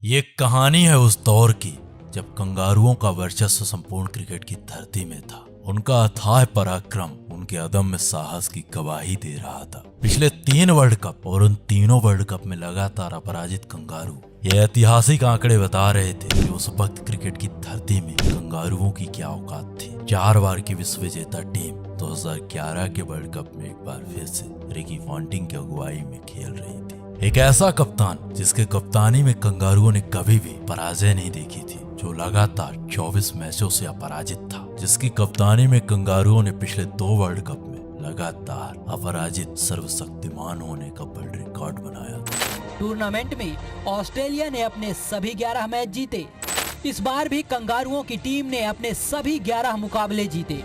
ये कहानी है उस दौर की जब कंगारुओं का वर्चस्व संपूर्ण क्रिकेट की धरती में था। उनका अथाह पराक्रम उनके अदम्य साहस की गवाही दे रहा था। पिछले 3 वर्ल्ड कप और उन तीनों वर्ल्ड कप में लगातार अपराजित कंगारू ये ऐतिहासिक आंकड़े बता रहे थे कि उस वक्त क्रिकेट की धरती में कंगारुओं की क्या औकात थी। 4 बार की विश्व विजेता टीम 2011 के वर्ल्ड कप में एक बार फिर से रिकी पॉन्टिंग की अगुवाई में खेल रही थी। एक ऐसा कप्तान जिसके कप्तानी में कंगारुओं ने कभी भी पराजय नहीं देखी थी, जो लगातार 24 मैचों से अपराजित था, जिसकी कप्तानी में कंगारुओं ने पिछले 2 वर्ल्ड कप में लगातार अपराजित सर्वशक्तिमान होने का वर्ल्ड रिकॉर्ड बनाया था। टूर्नामेंट में ऑस्ट्रेलिया ने अपने सभी 11 मैच जीते। इस बार भी कंगारुओं की टीम ने अपने सभी 11 मुकाबले जीते।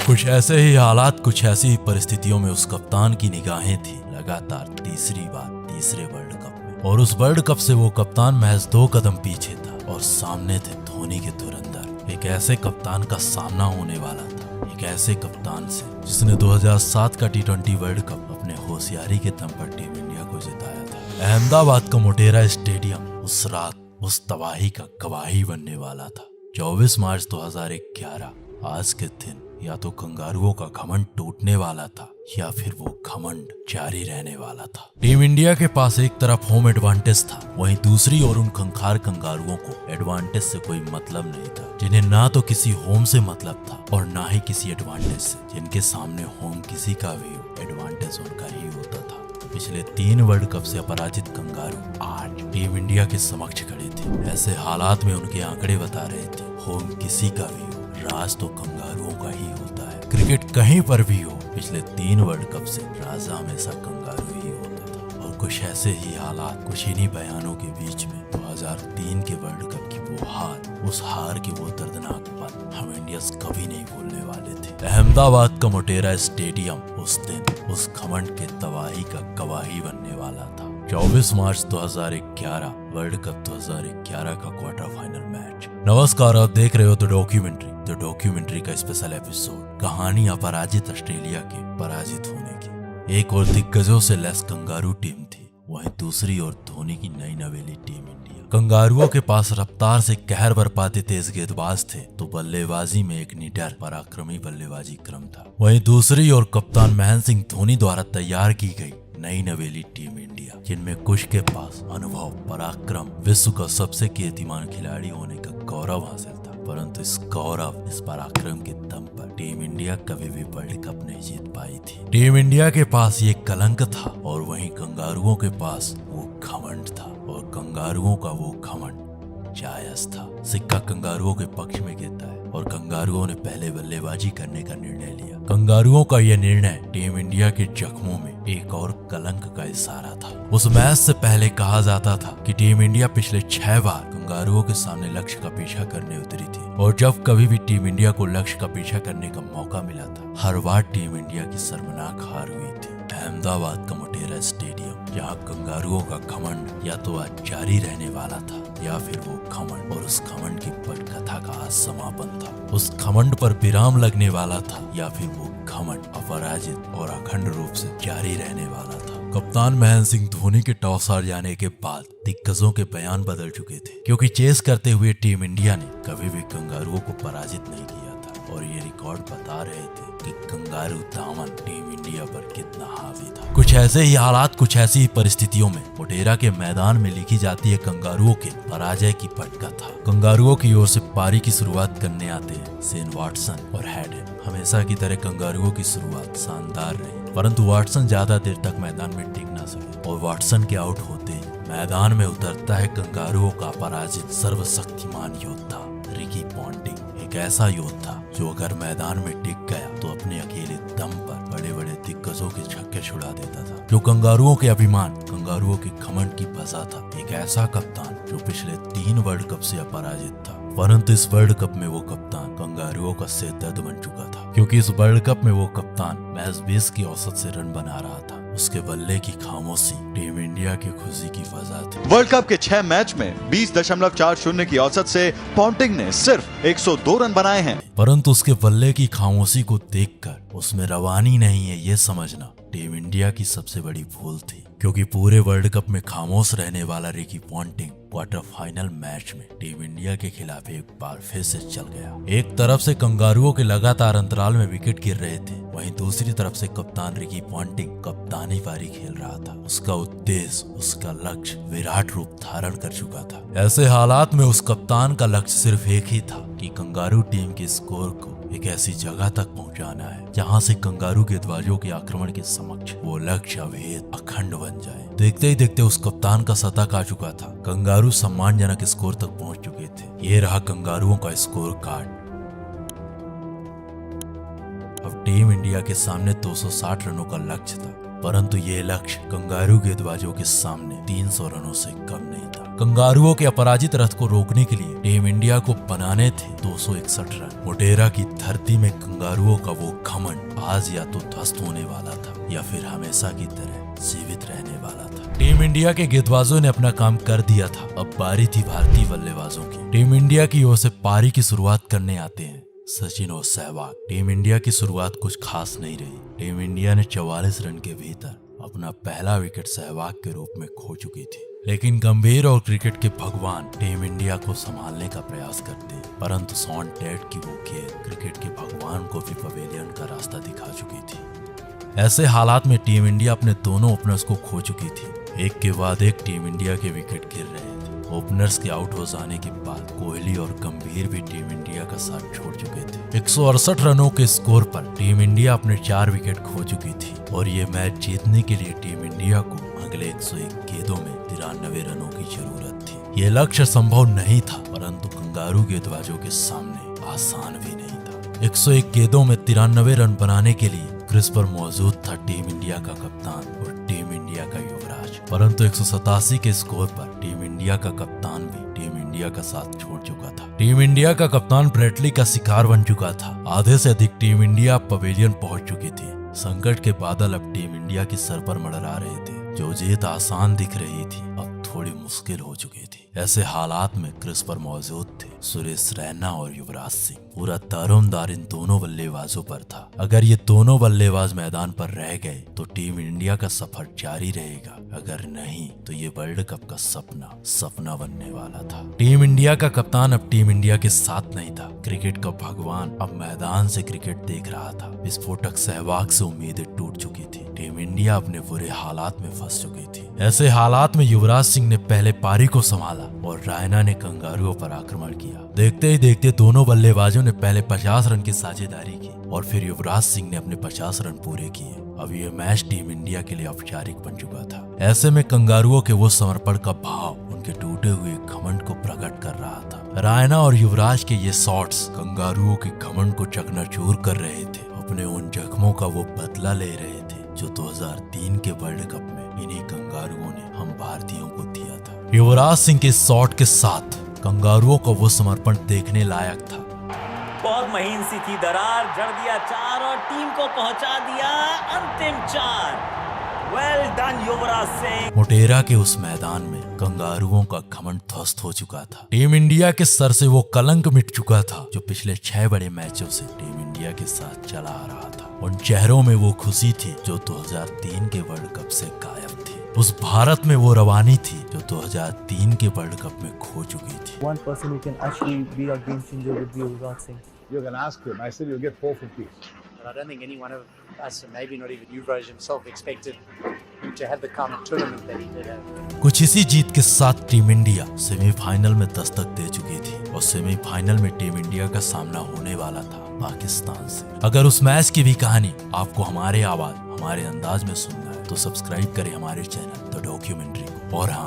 कुछ ऐसे ही हालात, कुछ ऐसी ही परिस्थितियों में उस कप्तान की निगाहें थी लगातार तीसरी बार तीसरे वर्ल्ड कप में, और उस वर्ल्ड कप से वो कप्तान महज 2 कदम पीछे था और सामने थे धोनी के धुरंधर। एक ऐसे कप्तान का सामना होने वाला था, एक ऐसे कप्तान से जिसने 2007 का T20 वर्ल्ड कप अपने होशियारी के दम पर टीम इंडिया को जिताया था। अहमदाबाद का मोटेरा स्टेडियम उस रात उस तबाही का गवाही बनने वाला था। 24 मार्च 2011 आज के दिन या तो कंगारुओं का घमंड टूटने वाला था या फिर वो घमंड जारी रहने वाला था। टीम इंडिया के पास एक तरफ होम एडवांटेज था, वहीं दूसरी ओर उन खंखार कंगारुओं को एडवांटेज से कोई मतलब नहीं था, जिन्हें ना तो किसी होम से मतलब था और ना ही किसी एडवांटेज से, जिनके सामने होम किसी का भी हो, एडवांटेज उनका ही होता था। पिछले 3 वर्ल्ड कप से अपराजित कंगारू आज टीम इंडिया के समक्ष खड़े थे। ऐसे हालात में उनके आंकड़े बता रहे थे, होम किसी का भी हो, राज तो कंगारुओं का ही होता है। क्रिकेट कहीं पर भी हो, पिछले 3 वर्ल्ड कप से राजा हमेशा कंगारू ही होता था। और कुछ ऐसे ही हालात, कुछ इन्हीं बयानों के बीच में 2003 के वर्ल्ड कप की वो हार, उस हार के वो दर्दनाक पल हम इंडियंस कभी नहीं भूलने वाले थे। अहमदाबाद का मोटेरा स्टेडियम उस दिन उस घमंड के तबाही का गवाही बनने वाला था। 24 मार्च 2011 वर्ल्ड कप 2011 का क्वार्टर फाइनल मैच। नमस्कार, आप देख रहे हो द डॉक्यूमेंट्री का स्पेशल एपिसोड, कहानी अपराजित ऑस्ट्रेलिया के पराजित होने की। एक और दिग्गजों से लैस कंगारू टीम थी, वहीं दूसरी ओर धोनी की नई नवेली टीम इंडिया। कंगारुओं के पास रफ्तार से कहर बरपाते तेज गेंदबाज थे, तो बल्लेबाजी में एक निडर पराक्रमी बल्लेबाजी क्रम था। वहीं दूसरी ओर कप्तान महेंद्र सिंह धोनी द्वारा तैयार की गई नई नवेली टीम इंडिया, जिनमें कुछ के पास अनुभव, पराक्रम, विश्व का सबसे कीर्तिमान खिलाड़ी होने का गौरव हासिल था। परंतु इस गौरव, इस पराक्रम के दम पर टीम इंडिया कभी भी वर्ल्ड कप नहीं जीत पाई थी। टीम इंडिया के पास ये कलंक था और वहीं कंगारुओं के पास वो घमंड था, और कंगारुओं का वो घमंड जायज था। सिक्का कंगारुओं के पक्ष में गिरता है और कंगारुओं ने पहले बल्लेबाजी करने का निर्णय लिया। कंगारुओं का यह निर्णय टीम इंडिया के जख्मों में एक और कलंक का इशारा था। उस मैच से पहले कहा जाता था कि टीम इंडिया पिछले 6 बार कंगारुओं के सामने लक्ष्य का पीछा करने उतरी थी, और जब कभी भी टीम इंडिया को लक्ष्य का पीछा करने का मौका मिला था, हर बार टीम इंडिया की शर्मनाक हार हुई थी। अहमदाबाद का मोटेरा स्टेडियम, जहाँ कंगारुओं का घमंड या तो आज जारी रहने वाला था या फिर वो घमंड और उस घमंड की पटकथा का आज समापन था। उस घमंड पर विराम लगने वाला था या फिर वो घमंड अपराजित और अखंड रूप से जारी रहने वाला था। कप्तान महेंद्र सिंह धोनी के टॉस हार जाने के बाद दिग्गजों के बयान बदल चुके थे, क्योंकि चेस करते हुए टीम इंडिया ने कभी भी कंगारुओं को पराजित नहीं किया था, और ये रिकॉर्ड बता रहे थे कि कंगारू दामन टीम इंडिया पर कितना हावी था। कुछ ऐसे ही हालात, कुछ ऐसी ही परिस्थितियों में मोटेरा के मैदान में लिखी जाती है कंगारुओं के पराजय की पटकथा। कंगारुओं की ओर से पारी की शुरुआत करने आते हैं शेन वॉटसन और हैडन। हमेशा की तरह कंगारुओं की शुरुआत शानदार रही, परंतु वॉटसन ज्यादा देर तक मैदान में टिक ना सके, और वॉटसन के आउट होते ही मैदान में उतरता है कंगारुओं का पराजित सर्वशक्तिमान योद्धा रिकी पॉन्टिंग। एक ऐसा योद्धा जो अगर मैदान में टिक गया तो अपने अकेले दम पर बड़े बड़े दिग्गजों के छक्के छुड़ा देता था, जो कंगारुओं के अभिमान, कंगारुओं के घमंड की वजह था। एक ऐसा कप्तान जो पिछले 3 वर्ल्ड कप से अपराजित था, परंतु इस वर्ल्ड कप में वो कप्तान कंगारुओं का सिर दर्द बन चुका था, क्योंकि इस वर्ल्ड कप में वो कप्तान महज 20 की औसत से रन बना रहा था। उसके बल्ले की खामोशी टीम इंडिया की खुशी की वजह थी। वर्ल्ड कप के 6 मैच में 20.40 की औसत से पॉन्टिंग ने सिर्फ 102 रन बनाए हैं, परंतु उसके बल्ले की खामोशी को देखकर उसमें रवानी नहीं है, ये समझना टीम इंडिया की सबसे बड़ी भूल थी। क्योंकि पूरे वर्ल्ड कप में खामोश रहने वाला Ricky Ponting quarter final match में टीम इंडिया के खिलाफ एक बार फिर से चल गया। एक तरफ से कंगारुओं के लगातार अंतराल में विकेट गिर रहे थे, वहीं दूसरी तरफ से कप्तान रिकी पॉन्टिंग कप्तानी पारी खेल रहा था। उसका उद्देश्य, उसका लक्ष्य विराट रूप धारण कर चुका था। ऐसे हालात में उस कप्तान का लक्ष्य सिर्फ एक ही था कि कंगारू टीम के स्कोर को एक ऐसी जगह तक पहुंचाना है जहां से कंगारू गेंदबाजों के आक्रमण के समक्ष वो लक्ष्य अभेद अखंड बन जाए। देखते ही देखते उस कप्तान का शतक आ चुका था। कंगारू सम्मानजनक स्कोर तक पहुंच चुके थे। ये रहा कंगारुओं का स्कोर कार्ड। अब टीम इंडिया के सामने 260 रनों का लक्ष्य था, परंतु ये लक्ष्य कंगारू गेंदबाजों के सामने 300 रनों से कम नहीं था। कंगारुओं के अपराजित रथ को रोकने के लिए टीम इंडिया को बनाने थे 261 रन। मोटेरा की धरती में कंगारुओं का वो घमंड आज या तो ध्वस्त होने वाला था या फिर हमेशा की तरह जीवित रहने वाला था। टीम इंडिया के गेंदबाजों ने अपना काम कर दिया था। अब बारी थी भारतीय बल्लेबाजों की। टीम इंडिया की ओर से पारी की शुरुआत करने आते हैं सचिन और सहवाग। टीम इंडिया की शुरुआत कुछ खास नहीं रही। टीम इंडिया ने 44 रन के भीतर अपना पहला विकेट सहवाग के रूप में खो चुकी थी, लेकिन गंभीर और क्रिकेट के भगवान टीम इंडिया को संभालने का प्रयास करते, परंतु शॉन टेट की वो गेंद क्रिकेट के भगवान को भी पवेलियन का रास्ता दिखा चुकी थी। ऐसे हालात में टीम इंडिया अपने दोनों ओपनर्स को खो चुकी थी। एक के बाद एक टीम इंडिया के विकेट गिर रहे थे। ओपनर्स के आउट हो जाने के बाद कोहली और गंभीर भी टीम इंडिया का साथ छोड़ चुके थे। 168 रनों के स्कोर पर टीम इंडिया अपने 4 विकेट खो चुकी थी और ये मैच जीतने के लिए टीम इंडिया को अगले 101 गेंदों में 93 रनों की जरूरत थी। ये लक्ष्य संभव नहीं था, परंतु कंगारू गेंदबाजों के सामने आसान भी नहीं था। 101 गेंदों में 93 रन बनाने के लिए क्रीज पर मौजूद था टीम इंडिया का कप्तान और टीम इंडिया का युवराज, परंतु 187 के स्कोर पर टीम इंडिया का कप्तान भी टीम इंडिया का साथ छोड़ चुका था। टीम इंडिया का कप्तान ब्रेटली का शिकार बन चुका था। आधे से अधिक टीम इंडिया पवेलियन पहुंच चुकी थी। संकट के बादल अब टीम इंडिया के सर पर मंडरा रहे थे। जो जीत आसान दिख रही थी अब थोड़ी मुश्किल हो चुकी थी। ऐसे हालात में क्रीज पर मौजूद थे सुरेश रैना और युवराज सिंह। पूरा दारोमदार इन दोनों बल्लेबाजों पर था। अगर ये दोनों बल्लेबाज मैदान पर रह गए तो टीम इंडिया का सफर जारी रहेगा, अगर नहीं तो ये वर्ल्ड कप का सपना बनने वाला था। टीम इंडिया का कप्तान अब टीम इंडिया के साथ नहीं था। क्रिकेट का भगवान अब मैदान से क्रिकेट देख रहा था। विस्फोटक सहवाग से उम्मीदें टूट चुकी थी। टीम इंडिया अपने बुरे हालात में फंस चुकी थी। ऐसे हालात में युवराज सिंह ने पहले पारी को संभाला और रैना ने कंगारुओं पर आक्रमण किया। देखते ही देखते दोनों बल्लेबाजों ने पहले 50 रन की साझेदारी की और फिर युवराज सिंह ने अपने 50 रन पूरे किए। अब ये मैच टीम इंडिया के लिए औपचारिक बन चुका था। ऐसे में कंगारुओं के वो समर्पण का भाव उनके टूटे हुए घमंड को प्रकट कर रहा था। रैना और युवराज के ये शॉट्स कंगारुओं के घमंड को चकनाचूर कर रहे थे। अपने उन जख्मों का वो बदला ले रहे थे जो 2003 के वर्ल्ड कप में इन्हीं कंगारुओं ने हम भारतीयों को दिया था। युवराज सिंह के शॉट के साथ कंगारुओं का वो समर्पण देखने लायक था। बहुत महीन सी थी दरार, जड़ दिया 4 और टीम को पहुंचा दिया अंतिम 4। Well done Yuvraj Singh. मोटेरा के उस मैदान में कंगारुओं का घमंड ध्वस्त हो चुका था। टीम इंडिया के सर से वो कलंक मिट चुका था जो पिछले 6 बड़े मैचों से टीम इंडिया के साथ चला आ रहा था। उन चेहरों में वो खुशी थी जो 2003 के वर्ल्ड कप से गायब थी। उस भारत में वो रवानी थी जो 2003 के वर्ल्ड कप में खो चुकी थी। One person who can actually be a game changer would be Yuvraj Singh. You can ask him. I said you'll get 450. But I don't think any one of us, and maybe not even Yuvraj himself, expected him to have the kind of tournament that he did have. कुछ इसी जीत के साथ team India semifinal में दस्तक दे चुकी थी और semifinal में team India का सामना होने वाला था पाकिस्तान से। अगर उस मैच की भी कहानी आपको हमारे आवाज, हमारे अंदाज में सुनना है तो सब्सक्राइब करें हमारे चैनल द डॉक्यूमेंट्री को। और हाँ,